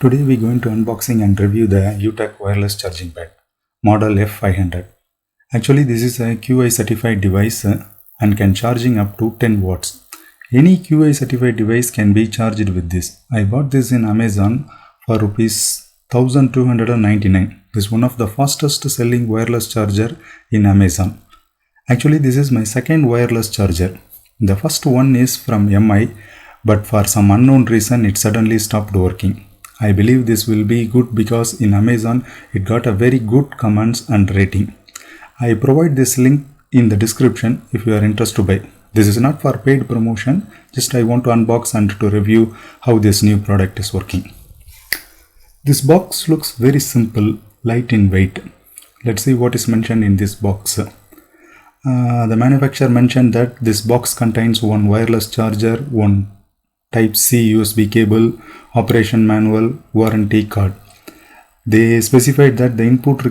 Today we're going to unboxing and review the UTech wireless charging pad model F500. Actually this is a QI certified device and can charging up to 10 watts. Any QI certified device can be charged with this. I bought this in Amazon for rupees 1299. This is one of the fastest selling wireless charger in Amazon. Actually this is my second wireless charger. The first one is from MI, but for some unknown reason it suddenly stopped working. I believe this will be good because in Amazon it got a very good comments and rating. I provide this link in the description if you are interested to buy. This is not for paid promotion, just I want to unbox and to review how this new product is working. This box looks very simple, light in weight. Let's see what is mentioned in this box. The manufacturer mentioned that this box contains one wireless charger, one Type-C USB cable, operation manual, warranty card. They specified that the input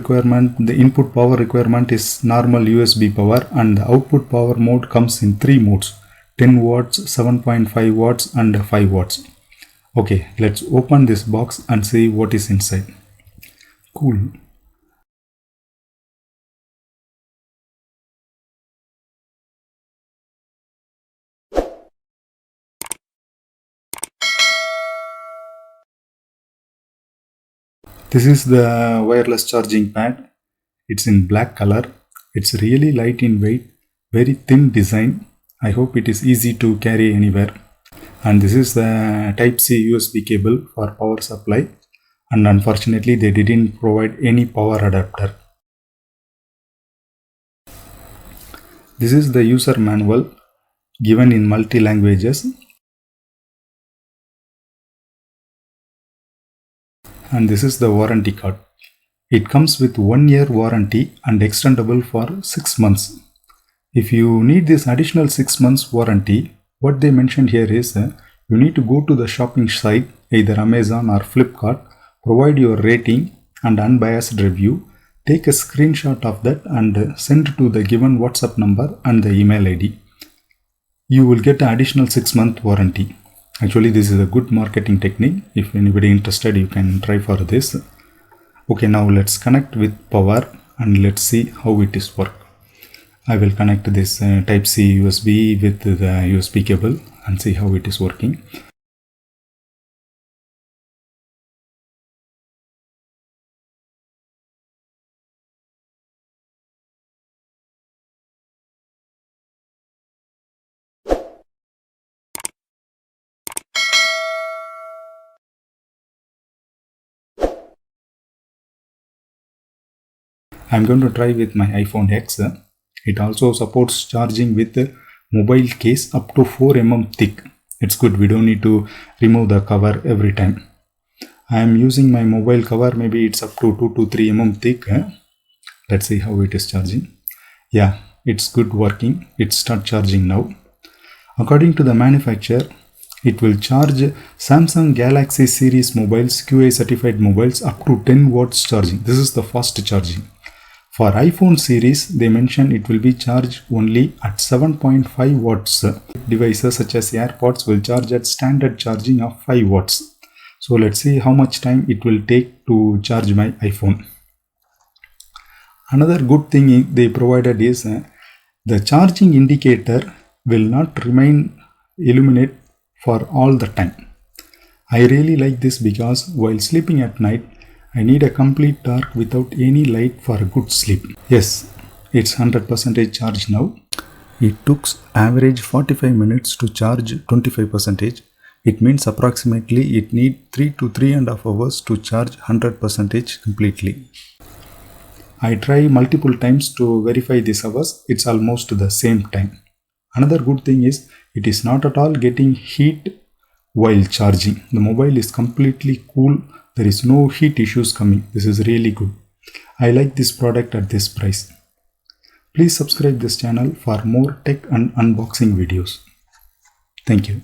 power requirement is normal USB power and the output power mode comes in 3 modes: 10 watts, 7.5 watts and 5 watts. Okay, let's open this box and see what is inside. Cool. This is the wireless charging pad. It's in black color. It's really light in weight, very thin design. I hope it is easy to carry anywhere. And this is the Type-C USB cable for power supply. And unfortunately, they didn't provide any power adapter. This is the user manual given in multi languages. And this is the warranty card. It comes with 1 year warranty and extendable for 6 months. If you need this additional 6 months warranty, what they mentioned here is you need to go to the shopping site, either Amazon or Flipkart, provide your rating and unbiased review, take a screenshot of that and send to the given WhatsApp number and the email ID. You will get an additional 6-month warranty. Actually, this is a good marketing technique. If anybody interested, you can try for this. Okay, now let's connect with power and let's see how it is work. I will connect this Type-C USB with the USB cable and see how it is working. I'm going to try with my iPhone X. It also supports charging with a mobile case up to 4 mm thick. It's good, we don't need to remove the cover every time. I am using my mobile cover, maybe it's up to 2 to 3 mm thick. Let's see how it is charging. Yeah, it's good working. It start charging now. According to the manufacturer, it will charge Samsung Galaxy series mobiles, QI certified mobiles up to 10 watts charging. This is the fast charging. For iPhone series, they mention it will be charged only at 7.5 watts. Devices such as AirPods will charge at standard charging of 5 watts. So let's see how much time it will take to charge my iPhone. Another good thing they provided is the charging indicator will not remain illuminate for all the time. I really like this because while sleeping at night, I need a complete dark without any light for a good sleep. Yes, it's 100% charged now. It took average 45 minutes to charge 25%. It means approximately it needs 3 to 3.5 hours to charge 100% completely. I try multiple times to verify these hours. It's almost the same time. Another good thing is it is not at all getting heat while charging. The mobile is completely cool. There is no heat issues coming. This is really good. I like this product at this price. Please subscribe this channel for more tech and unboxing videos. Thank you.